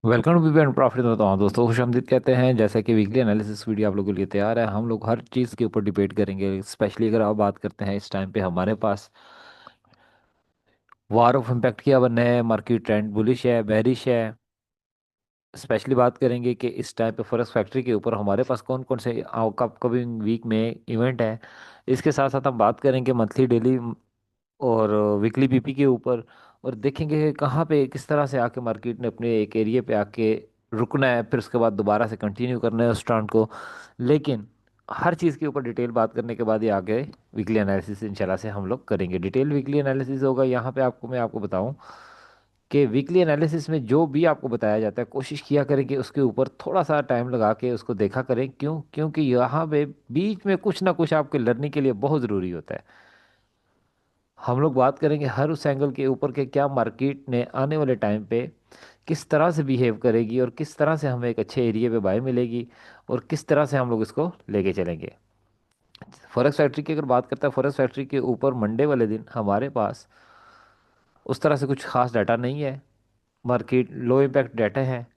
Welcome to VB and profit में। तो दोस्तों खुशामदीद कहते हैं। जैसा कि वीकली एनालिसिस वीडियो आप लोगों के लिए तैयार है, हम लोग हर चीज़ के ऊपर डिबेट करेंगे। स्पेशली अगर आप बात करते हैं इस टाइम पे हमारे पास वार ऑफ इम्पैक्ट क्या बनना है, मार्केट ट्रेंड बुलिश है बेरिश है। स्पेशली बात करेंगे कि इस टाइम पे फॉरेक्स फैक्ट्री के ऊपर हमारे पास कौन कौन से अपकमिंग वीक में इवेंट है। इसके साथ साथ हम बात करेंगे मंथली डेली और वीकली पीपी के ऊपर। और देखेंगे कि कहाँ पे किस तरह से आके मार्केट ने अपने एक एरिया पे आके रुकना है, फिर उसके बाद दोबारा से कंटिन्यू करना है उस ट्रेंड को। लेकिन हर चीज़ के ऊपर डिटेल बात करने के बाद ही आगे वीकली एनालिसिस इंशाल्लाह से हम लोग करेंगे। डिटेल वीकली एनालिसिस होगा। यहाँ पे मैं आपको बताऊं कि वीकली एनालिसिस में जो भी आपको बताया जाता है कोशिश किया करें कि उसके ऊपर थोड़ा सा टाइम लगा के उसको देखा करें। क्योंकि यहाँ पे बीच में कुछ ना कुछ आपके लर्निंग के लिए बहुत ज़रूरी होता है। हम लोग बात करेंगे हर उस एंगल के ऊपर के क्या मार्केट ने आने वाले टाइम पे किस तरह से बिहेव करेगी और किस तरह से हमें एक अच्छे एरिया पे बाय मिलेगी और किस तरह से हम लोग इसको लेके चलेंगे। फॉरेक्स फैक्ट्री की अगर बात करते हैं, फॉरेक्स फैक्ट्री के ऊपर मंडे वाले दिन हमारे पास उस तरह से कुछ खास डाटा नहीं है। मार्केट लो इम्पैक्ट डाटा है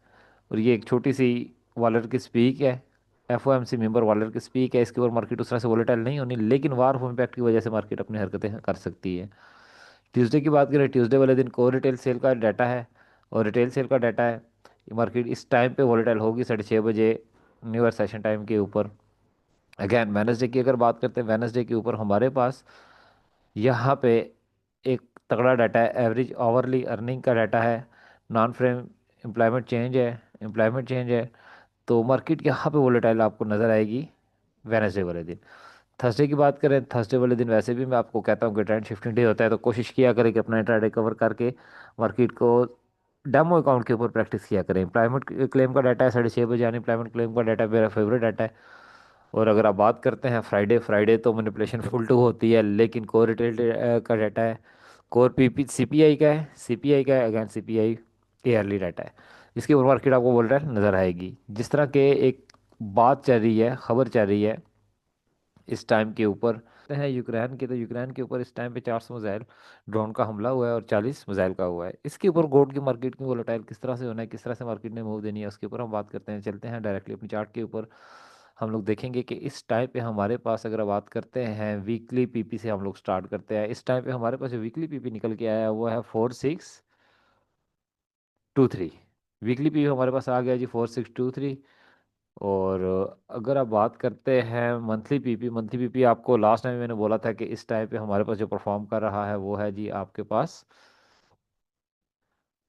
और ये एक छोटी सी वॉलेट की स्पीक है, एफओएमसी मेंबर वॉलेट की स्पीक है। इसके ऊपर मार्केट उस तरह से वोलेटाइल नहीं होनी, लेकिन वार ऑफ इम्पैक्ट की वजह से मार्केट अपनी हरकतें कर सकती है। ट्यूसडे की बात करें, ट्यूसडे वाले दिन कोर रिटेल सेल का डाटा है और रिटेल सेल का डाटा है। ये मार्केट इस टाइम पे वॉलेटाइल होगी 6:30 बजे न्यू ईयर सेशन टाइम के ऊपर। अगेन वेनसडे की अगर बात करते हैं, वेनसडे के ऊपर हमारे पास यहाँ पे एक तगड़ा डाटा है, एवरेज आवरली अर्निंग का डाटा है, नॉन फ्रेम एम्प्लॉयमेंट चेंज है। तो मार्केट यहाँ पे वोलेटाइल आपको नज़र आएगी वेनसडे वाले दिन। थर्सडे की बात करें, थर्सडे वाले दिन वैसे भी मैं आपको कहता हूँ कि ट्रेंड शिफ्टिंग डे होता है, तो कोशिश किया करें कि अपना इंट्राडे कवर करके मार्केट को डेमो अकाउंट के ऊपर प्रैक्टिस किया करें। एम्प्लॉयमेंट क्लेम का डाटा है 6:30 बजे, यानी एम्प्लॉयमेंट क्लेम का डाटा मेरा फेवरेट डाटा है। और अगर आप बात करते हैं फ्राइडे, फ्राइडे तो मैनिपुलेशन फुल टू होती है, लेकिन कोर रिटेल का डाटा है, कोर पीपी सीपीआई का है, सीपीआई का है, अगेन सीपीआई ईयरली डाटा है। इसके ऊपर मार्केट आपको बोल रहा है नज़र आएगी। जिस तरह के एक बात चल रही है, खबर चल रही है इस टाइम के ऊपर है यूक्रेन के, तो यूक्रेन के ऊपर इस टाइम पे 400 मिसाइल ड्रोन का हमला हुआ है और 40 मिसाइल का हुआ है। इसके ऊपर गोल्ड की मार्केट की वोलेटाइल किस तरह से होना है, किस तरह से मार्केट ने मूव देनी है, उसके ऊपर हम बात करते हैं। चलते हैं डायरेक्टली अपनी चार्ट के ऊपर। हम लोग देखेंगे कि इस टाइम पे हमारे पास अगर बात करते हैं वीकली पीपी से हम लोग स्टार्ट करते हैं। इस टाइम पे हमारे पास जो वीकली पीपी निकल के आया है वो है 4623। वीकली पीपी हमारे पास आ गया जी 4623। और अगर आप बात करते हैं मंथली पीपी, मंथली पीपी आपको लास्ट टाइम मैंने बोला था कि इस टाइम पे हमारे पास जो परफॉर्म कर रहा है वो है जी आपके पास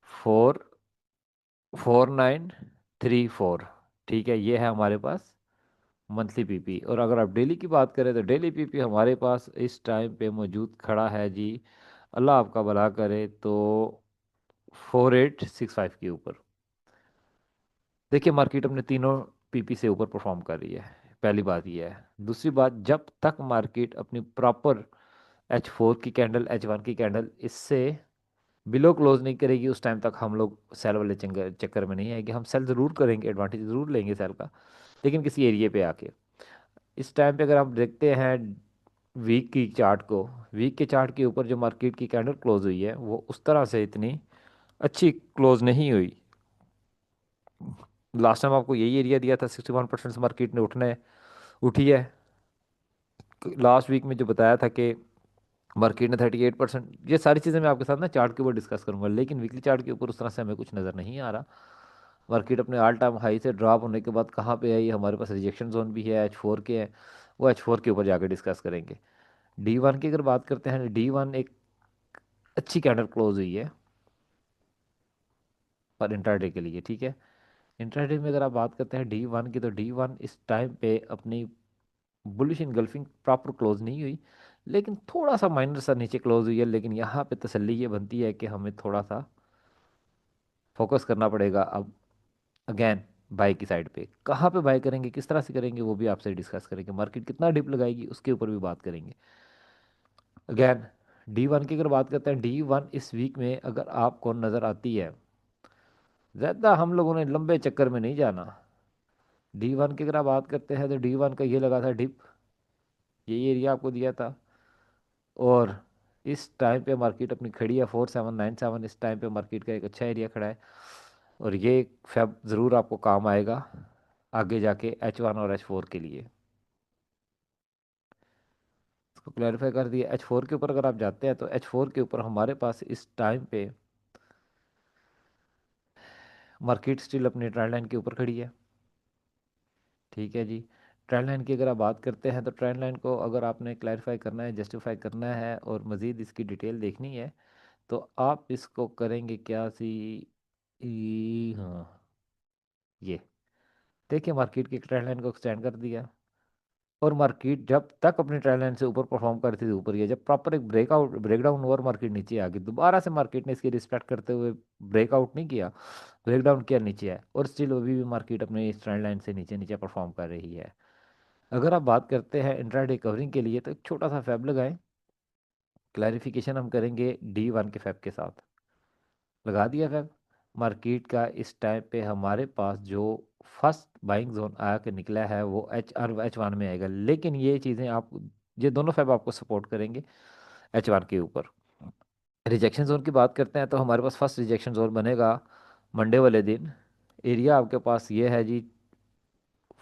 44934। ठीक है, ये है हमारे पास मंथली पीपी। और अगर आप डेली की बात करें तो डेली पीपी हमारे पास इस टाइम पे मौजूद खड़ा है जी, अल्लाह आपका भला करे, तो 4865 के ऊपर। देखिए मार्केट अपने तीनों पीपी से ऊपर परफॉर्म कर रही है, पहली बात यह है। दूसरी बात, जब तक मार्केट अपनी प्रॉपर H4 की कैंडल, H1 की कैंडल इससे बिलो क्लोज नहीं करेगी, उस टाइम तक हम लोग सेल वाले चक्कर में नहीं आएंगे। हम सेल ज़रूर करेंगे, एडवांटेज ज़रूर लेंगे सेल का, लेकिन किसी एरिया पे आके। इस टाइम पे अगर हम देखते हैं वीक की चार्ट को, वीक के चार्ट के ऊपर जो मार्केट की कैंडल क्लोज हुई है वो उस तरह से इतनी अच्छी क्लोज नहीं हुई। लास्ट टाइम आपको यही एरिया दिया था, 61% से मार्केट ने उठना है, उठी है। लास्ट वीक में जो बताया था कि मार्केट ने 38%, ये सारी चीज़ें मैं आपके साथ ना चार्ट के ऊपर डिस्कस करूंगा, लेकिन वीकली चार्ट के ऊपर उस तरह से हमें कुछ नज़र नहीं आ रहा। मार्केट अपने ऑल टाइम हाई से ड्रॉप होने के बाद कहाँ पे आई, हमारे पास रिजेक्शन जोन भी है, H4 के हैं, वो H4 के ऊपर जाकर डिस्कस करेंगे। D1 की अगर बात करते हैं, D1 एक अच्छी कैंडल क्लोज हुई है पर इंट्राडे के लिए। ठीक है, इंट्राडे में अगर आप बात करते हैं D1 की, तो D1 इस टाइम पे अपनी बुलिश इनगल्फिंग प्रॉपर क्लोज नहीं हुई, लेकिन थोड़ा सा माइनर सा नीचे क्लोज हुई है। लेकिन यहाँ पे तसल्ली ये बनती है कि हमें थोड़ा सा फोकस करना पड़ेगा अब अगेन बाय की साइड पे। कहाँ पे बाय करेंगे, किस तरह से करेंगे, वो भी आपसे डिस्कस करेंगे। मार्केट कितना डिप लगाएगी उसके ऊपर भी बात करेंगे। अगेन D1 की अगर बात करते हैं, D1 इस वीक में अगर आपको नज़र आती है, ज़्यादा हम लोगों ने लंबे चक्कर में नहीं जाना। D1 की अगर आप बात करते हैं तो D1 का ये लगा था डिप, यही एरिया आपको दिया था। और इस टाइम पे मार्केट अपनी खड़ी है 4797। इस टाइम पे मार्केट का एक अच्छा एरिया खड़ा है। और ये फैब ज़रूर आपको काम आएगा आगे जाके H1 और H4 के लिए। इसको क्लैरिफाई कर दिया। H4 के ऊपर अगर आप जाते हैं तो H4 के ऊपर हमारे पास इस टाइम पे मार्केट स्टिल अपनी ट्रेंड लाइन के ऊपर खड़ी है। ठीक है जी। ट्रेंड लाइन की अगर आप बात करते हैं तो ट्रेंड लाइन को अगर आपने क्लैरिफाई करना है, जस्टिफाई करना है और मज़ीद इसकी डिटेल देखनी है तो आप इसको करेंगे क्या सी हाँ, ये देखिए मार्केट की ट्रेंड लाइन को एक्सटेंड कर दिया। और मार्केट जब तक अपनी ट्रेंड लाइन से ऊपर परफॉर्म करती थी ऊपर ही है, जब प्रॉपर एक ब्रेकआउट ब्रेकडाउन हुआ और मार्केट नीचे आ गई, दोबारा से मार्केट ने इसकी रिस्पेक्ट करते हुए ब्रेकआउट नहीं किया, ब्रेकडाउन किया, नीचे है और स्टिल अभी भी मार्केट अपने इस ट्रेंड लाइन से नीचे नीचे परफॉर्म कर रही है। अगर आप बात करते हैं इंट्राडे कवरिंग के लिए तो एक छोटा सा फैब लगाएं। क्लैरिफिकेशन हम करेंगे D1 के फैब के साथ। लगा दिया फैब। मार्केट का इस टाइम पे हमारे पास जो फर्स्ट बाइंग जोन आके निकला है वो H1 में आएगा, लेकिन ये चीज़ें आप, ये दोनों फैब आपको सपोर्ट करेंगे H1 के ऊपर। रिजेक्शन जोन की बात करते हैं तो हमारे पास फर्स्ट रिजेक्शन जोन बनेगा मंडे वाले दिन। एरिया आपके पास ये है जी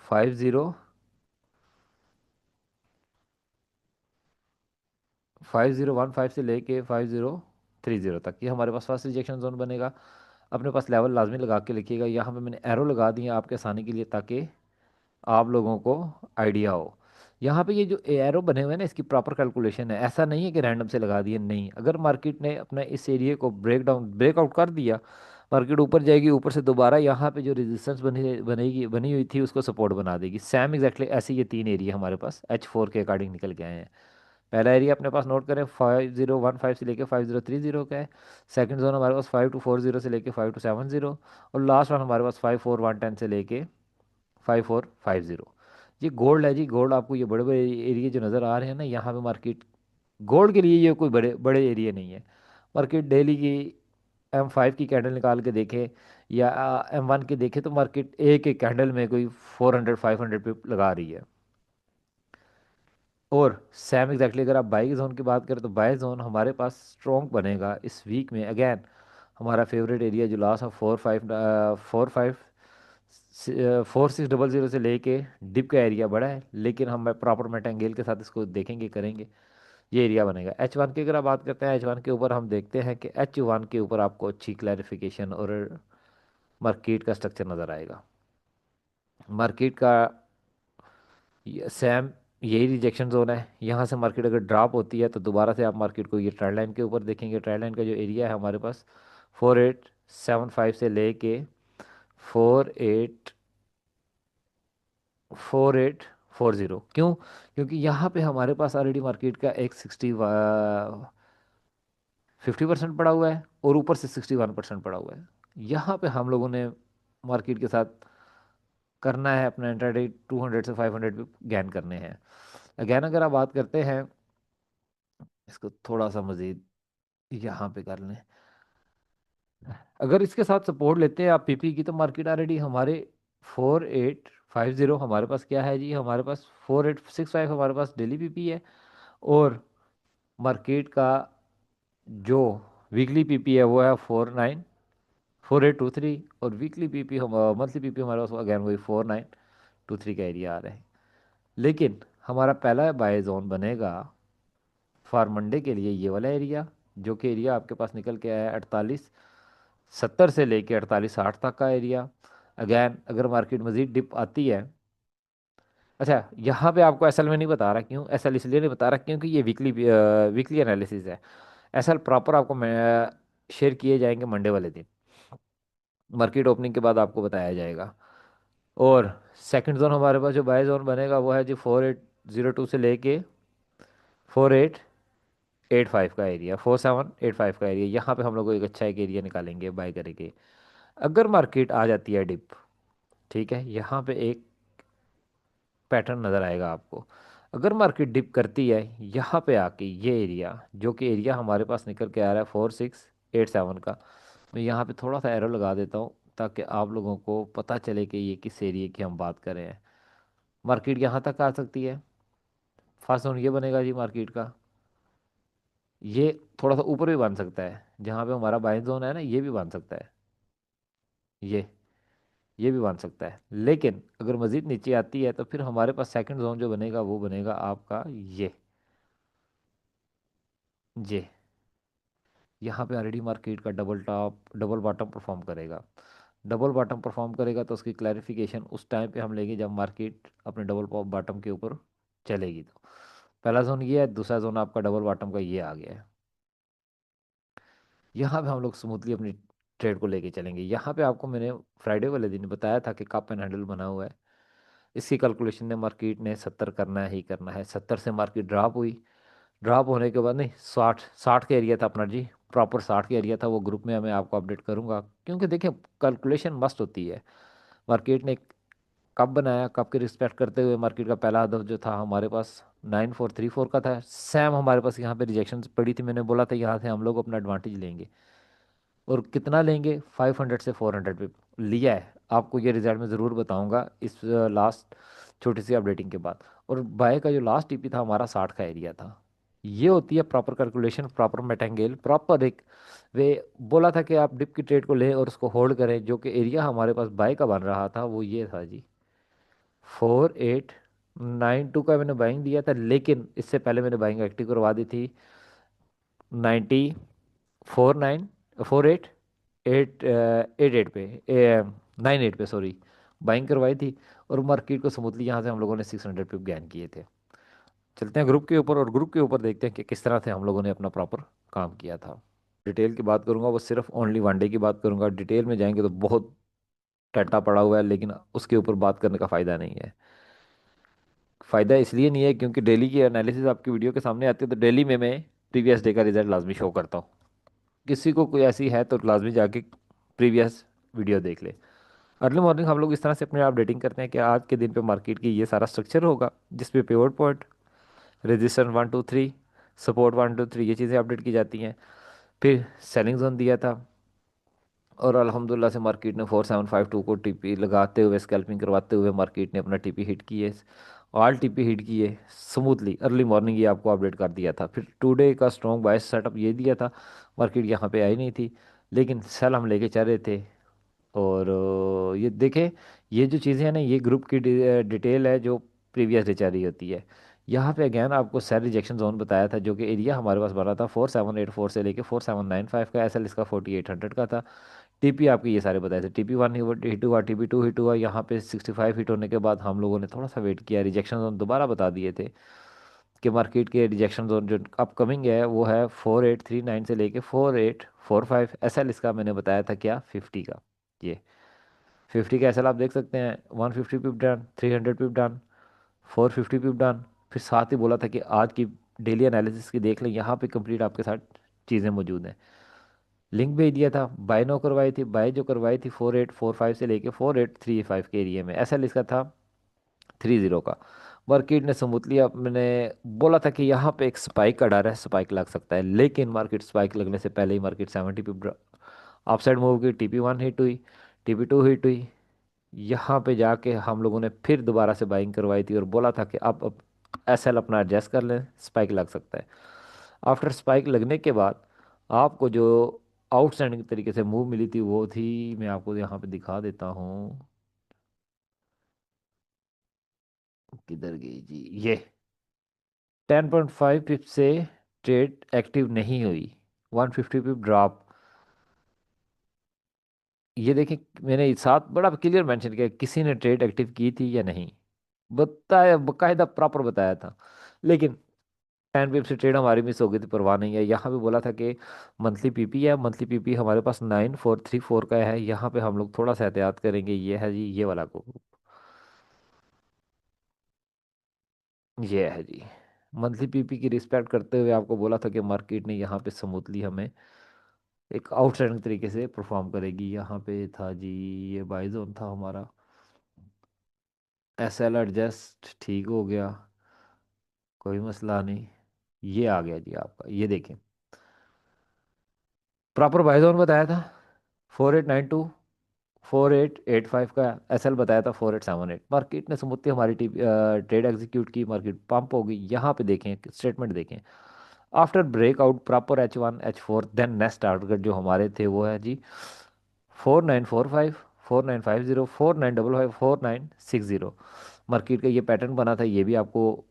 5015 से लेके 5030 तक, ये हमारे पास फर्स्ट रिजेक्शन जोन बनेगा। अपने पास लेवल लाजमी लगा के लिखिएगा, यहाँ पे मैंने एरो लगा दिए आपके आसानी के लिए ताकि आप लोगों को आइडिया हो। यहाँ पे ये जो एरो बने हुए हैं ना, इसकी प्रॉपर कैलकुलेशन है, ऐसा नहीं है कि रैंडम से लगा दिए, नहीं। अगर मार्केट ने अपने इस एरिया को ब्रेकआउट कर दिया, मार्केट ऊपर जाएगी, ऊपर से दोबारा यहाँ पे जो रेजिस्टेंस बनी हुई थी उसको सपोर्ट बना देगी। सेम एग्जैक्टली ऐसे ये तीन एरिया हमारे पास H4 के अकॉर्डिंग निकल के आए हैं। पहला एरिया अपने पास नोट करें 5015 से लेके 5030 का है। सेकंड जोन हमारे पास 5240 से लेके 5270, और लास्ट वन हमारे पास 54110 से लेके 5450। ये गोल्ड है जी, गोल्ड आपको ये बड़े बड़े एरिया जो नज़र आ रहे हैं ना यहाँ पे मार्केट, गोल्ड के लिए ये कोई बड़े बड़े एरिया नहीं है। मार्केट डेली की M5 की कैंडल निकाल के देखे या M1 के देखे तो मार्केट एक एक कैंडल में कोई 400 500 पे लगा रही है। और सेम एग्जैक्टली अगर आप बाई जोन की बात करें तो बाई जोन हमारे पास स्ट्रॉन्ग बनेगा इस वीक में। अगेन हमारा फेवरेट एरिया जो लास्ट ऑफ 4600 से लेके डिप का एरिया बड़ा है, लेकिन हम प्रॉपर मेटेंगेल के साथ इसको देखेंगे करेंगे। ये एरिया बनेगा H1 की। अगर आप बात करते हैं H1 के ऊपर, हम देखते हैं कि H1 के ऊपर आपको अच्छी क्लैरिफिकेशन और मार्केट का स्ट्रक्चर नज़र आएगा। मार्केट का सेम यही रिजेक्शन जोन है। यहाँ से मार्केट अगर ड्रॉप होती है तो दोबारा से आप मार्केट को ये ट्रेंड लाइन के ऊपर देखेंगे। ट्रेंड लाइन का जो एरिया है हमारे पास 4875 से लेके 4840। क्यों? क्योंकि यहाँ पे हमारे पास ऑलरेडी मार्केट का एक 50% पड़ा हुआ है और ऊपर से 61% पड़ा हुआ है। यहाँ पे हम लोगों ने मार्केट के साथ करना है अपना इंट्राडे 200 से 500 पे गैन करने हैं। अगैन अगर आप बात करते हैं, इसको थोड़ा सा मज़ीद यहाँ पे कर लें। अगर इसके साथ सपोर्ट लेते हैं आप पीपी की तो मार्केट ऑलरेडी हमारे 4850 हमारे पास क्या है जी, हमारे पास 4865 हमारे पास डेली पीपी है। और मार्केट का जो वीकली पीपी है वो है 4823, और वीकली पीपी हम मंथली पीपी हमारे पास अगैन वही 4923 का एरिया आ रहा है। लेकिन हमारा पहला बाय जोन बनेगा फॉर मंडे के लिए ये वाला एरिया, जो कि एरिया आपके पास निकल के आया है 4870 से लेके 4860 तक का एरिया। अगैन अगर मार्केट मजीद डिप आती है, अच्छा यहाँ पे आपको एसएल में नहीं बता रहा, क्यों एसएल इसलिए नहीं बता रहा क्योंकि ये वीकली वीकली एनालिसिस है। एसएल प्रॉपर आपको शेयर किए जाएंगे मंडे वाले दिन, मार्केट ओपनिंग के बाद आपको बताया जाएगा। और सेकंड जोन हमारे पास जो बाय जोन बनेगा वो है जी 4802 से लेके 4885 का एरिया, 4785 का एरिया। यहाँ पे हम लोग को एक अच्छा एक एरिया निकालेंगे बाय करेंगे। अगर मार्केट आ जाती है डिप, ठीक है, यहाँ पे एक पैटर्न नज़र आएगा आपको। अगर मार्केट डिप करती है यहाँ पे आके ये एरिया, जो कि एरिया हमारे पास निकल के आ रहा है 4687 का, मैं यहाँ पे थोड़ा सा एरो लगा देता हूँ ताकि आप लोगों को पता चले कि ये किस एरिया की हम बात कर रहे हैं। मार्केट यहाँ तक आ सकती है। फर्स्ट जोन ये बनेगा जी मार्केट का, ये थोड़ा सा ऊपर भी बन सकता है, जहाँ पे हमारा बाइंग जोन है ना ये भी बन सकता है। ये ये भी बन सकता है, लेकिन अगर मजीद नीचे आती है तो फिर हमारे पास सेकंड जोन जो बनेगा वो बनेगा आपका ये यहाँ पे ऑलरेडी मार्केट का double top double bottom perform करेगा। डबल बॉटम परफॉर्म करेगा तो उसकी क्लैरिफिकेशन उस टाइम पे हम लेंगे जब मार्केट अपने डबल बॉटम के ऊपर चलेगी। तो पहला जोन ये है, दूसरा जोन आपका डबल बॉटम का ये आ गया है। यहाँ पे हम लोग स्मूथली अपनी ट्रेड को लेके चलेंगे। यहाँ पे आपको मैंने फ्राइडे वाले दिन बताया था कि कप एंड हैंडल बना हुआ है। इसकी कैलकुलेशन ने मार्केट ने 70 करना ही करना है। 70 से मार्केट ड्रॉप हुई। ड्रॉप होने के बाद नहीं, 60 60 का एरिया था अपना जी, प्रॉपर 60 का एरिया था। वो ग्रुप में मैं आपको अपडेट करूंगा, क्योंकि देखिए कैलकुलेशन मस्त होती है। मार्केट ने कब बनाया, कब के रिस्पेक्ट करते हुए मार्केट का पहला हदफ जो था हमारे पास 9434 का था। सेम हमारे पास यहाँ पे रिजेक्शन पड़ी थी। मैंने बोला था यहाँ से हम लोग अपना एडवांटेज लेंगे, और कितना लेंगे, 500 से 400 पे लिया है। आपको ये रिजल्ट मैं ज़रूर बताऊंगा इस लास्ट छोटी सी अपडेटिंग के बाद। और बाय का जो लास्ट टीपी था हमारा 60 का एरिया था। ये होती है प्रॉपर कैलकुलेशन, प्रॉपर मेटेंगेल, प्रॉपर एक वे। बोला था कि आप डिप की ट्रेड को लें और उसको होल्ड करें। जो कि एरिया हमारे पास बाय का बन रहा था वो ये था जी, 4892 का मैंने बाइंग दिया था, लेकिन इससे पहले मैंने बाइंग एक्टिव करवा दी थी 94 9 48 88 पे 98 पे, सॉरी, बाइंग करवाई थी। और मार्केट को स्मूथली यहाँ से हम लोगों ने 600 पिप गेन किए थे। चलते हैं ग्रुप के ऊपर, और ग्रुप के ऊपर देखते हैं कि किस तरह से हम लोगों ने अपना प्रॉपर काम किया था। डिटेल की बात करूंगा, वो सिर्फ ओनली वन डे की बात करूंगा। डिटेल में जाएंगे तो बहुत टट्टा पड़ा हुआ है, लेकिन उसके ऊपर बात करने का फ़ायदा नहीं है। फ़ायदा इसलिए नहीं है क्योंकि डेली की एनालिसिस आपकी वीडियो के सामने आती है, तो डेली में मैं प्रीवियस डे का रिजल्ट लाजमी शो करता हूँ। किसी को कोई ऐसी है तो लाजमी जाके प्रीवियस वीडियो देख ले। अर्ली मॉर्निंग हम लोग इस तरह से अपने अपडेटिंग करते हैं कि आज के दिन पे मार्केट की ये सारा स्ट्रक्चर होगा, जिसपे पिवट पॉइंट, रेजिस्टेंस 1 2 3, सपोर्ट 1 2 3, ये चीज़ें अपडेट की जाती हैं। फिर सेलिंग जोन दिया था, और अल्हम्दुलिल्लाह से मार्केट ने 4752 को टीपी लगाते हुए, स्कैल्पिंग करवाते हुए मार्केट ने अपना टीपी हिट किए। ऑल टीपी हिट किए स्मूथली अर्ली मॉर्निंग, ये आपको अपडेट कर दिया था। फिर टुडे का स्ट्रॉन्ग बाय सेटअप ये दिया था। मार्केट यहाँ पे आई नहीं थी, लेकिन सेल हम लेके चल रहे थे। और ये देखें, ये जो चीज़ें हैं ना, ये ग्रुप की डिटेल है जो प्रीवियस डे रही होती है। यहाँ पे अगैन आपको सेल रिजेक्शन जोन बताया था, जो कि एरिया हमारे पास बना था 4784 से लेके 4795 का। एसएल इसका 4800 का था। टीपी आपके ये सारे बताए थे। टीपी 1 हिट हुआ, टीपी 2 हिट हुआ। यहाँ पे 65 हिट होने के बाद हम लोगों ने थोड़ा सा वेट किया, रिजेक्शन जोन दोबारा बता दिए थे कि मार्केट के रिजेक्शन जोन जो अपकमिंग है वो है 4839 से लेके 4845। एसएल इसका मैंने बताया था क्या, 50 का। ये 50 का एसएल आप देख सकते हैं, 150 पिप डन, 300 पिप डन, 450 पिप डन। फिर साथ ही बोला था कि आज की डेली एनालिसिस की देख लें, यहाँ पे कंप्लीट आपके साथ चीज़ें मौजूद हैं। लिंक भेज दिया था, बाय नो करवाई थी। बाय जो करवाई थी 4845 से लेके 4835 के एरिया में। ऐसा इसका था 30 का। मार्केट ने स्मूथली, अब मैंने बोला था कि यहाँ पे एक स्पाइक का डर है, स्पाइक लग सकता है, लेकिन मार्केट स्पाइक लगने से पहले ही मार्केट 70 पे अपसाइड मूव की। टीपी 1 हिट हुई, टीपी 2 हिट हुई। यहाँ पे जाके हम लोगों ने फिर दोबारा से बाइंग करवाई थी, और बोला था कि अब एसएल अपना एडजस्ट कर लें, स्पाइक लग सकता है। आफ्टर स्पाइक लगने के बाद आपको जो आउटस्टैंडिंग तरीके से मूव मिली थी वो थी, मैं आपको यहाँ पे दिखा देता हूँ, किधर गई जी, ये 10.5 पिप से ट्रेड एक्टिव नहीं हुई, 150 पिप ड्रॉप। ये देखें, मैंने साथ बड़ा क्लियर मेंशन किया किसी ने ट्रेड एक्टिव की थी या नहीं, बताया बकायदा प्रॉपर बताया था। लेकिन 10 पिप से ट्रेड हमारी मिस हो गई थी, परवाह नहीं है। यहाँ पे बोला था कि मंथली पीपी है, मंथली पीपी हमारे पास 9434 का है। यहाँ पे हम लोग थोड़ा सा एहतियात करेंगे। ये है जी, ये वाला को, ये है जी। मंथली पीपी की रिस्पेक्ट करते हुए आपको बोला था कि मार्केट ने यहाँ पे स्मूथली हमें एक आउटस्टैंडिंग तरीके से परफॉर्म करेगी। यहाँ पे था जी, ये बाई जोन था हमारा। एस एल एडजस्ट ठीक हो गया, कोई मसला नहीं। ये आ गया जी आपका, ये देखें, प्रॉपर बाई जोन बताया था 4892, 4885 का। एसएल बताया था 4878। मार्केट ने स्मूथली हमारी ट्रेड एग्जीक्यूट की, मार्केट पंप हो गई। यहाँ पे देखें, स्टेटमेंट देखें, after breakout proper H1 H4, then next target जो हमारे थे वो है जी 4945, 4950, 4955, 4960। मार्केट का ये पैटर्न बना था, ये भी आपको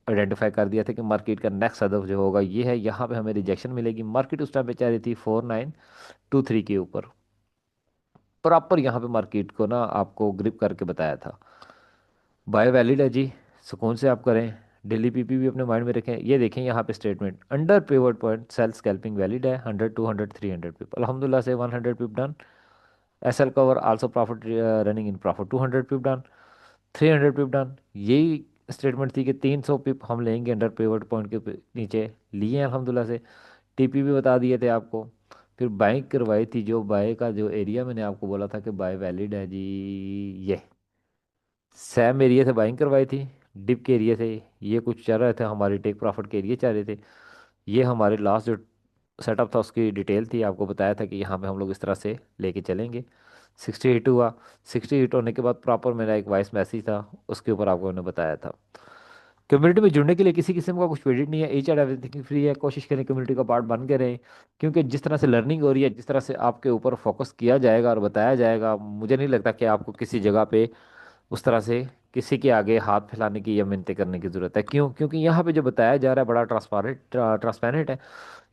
आइडेंटिफाई कर दिया था कि मार्केट का नेक्स्ट हदफ जो होगा ये है, यहाँ पे हमें रिजेक्शन मिलेगी। मार्केट उस टाइम पे चाह रही थी 4923 के ऊपर। प्रॉपर यहाँ पे मार्केट को ना आपको ग्रिप करके बताया था। बाय वैलिड है जी, सुकून से आप करें। डेली पीपी भी अपने माइंड में रखें। ये देखें यहाँ पे statement, under pivot point sell scalping valid है, 100, 200, 300 पिप, अल्हम्दुलिल्लाह से 100 pip done. SL cover also profit running in profit, 200 pip done, 300 pip done. यही स्टेटमेंट थी कि 300 पिप हम लेंगे अंडर पिवट पॉइंट के नीचे, लिए हैं अल्हम्दुलिल्लाह से। टीपी भी बता दिए थे आपको। फिर बाइंग करवाई थी, जो बाय का जो एरिया मैंने आपको बोला था कि बाय वैलिड है जी, ये सैम एरिया से बाइंग करवाई थी। डिप के एरिया से ये कुछ चल रहे थे, हमारी टेक प्रॉफिट के एरिया चल रहे थे। ये हमारे लास्ट जो सेटअप था उसकी डिटेल थी, आपको बताया था कि यहाँ पे हम लोग इस तरह से लेके चलेंगे। 68 हुआ। 68 होने के बाद प्रॉपर मेरा एक वॉइस मैसेज था, उसके ऊपर आपको मैंने बताया था। कम्युनिटी में जुड़ने के लिए किसी किस्म का कुछ क्रेडिट नहीं है, एच आर एवरीथिंग फ्री है। कोशिश करें कम्युनिटी का पार्ट बन के रहें, क्योंकि जिस तरह से लर्निंग हो रही है, जिस तरह से आपके ऊपर फोकस किया जाएगा और बताया जाएगा, मुझे नहीं लगता कि आपको किसी जगह पे उस तरह से किसी के आगे हाथ फैलाने की या मिन्नतें करने की ज़रूरत है। क्यों? क्योंकि यहाँ पे जो बताया जा रहा है बड़ा ट्रांसपेरेंट है।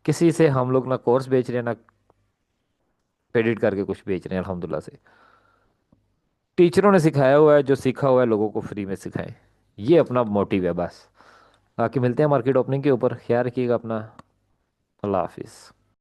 किसी से हम लोग ना कोर्स बेच रहे हैं, ना क्रेडिट करके कुछ बेच रहे हैं, अल्हम्दुलिल्लाह से। टीचरों ने सिखाया हुआ है, जो सीखा हुआ है लोगों को फ्री में सिखाएं, ये अपना मोटिव है बस। बाकी मिलते हैं मार्केट ओपनिंग के ऊपर, ख्याल रखिएगा अपना। अल्लाह हाफिज़।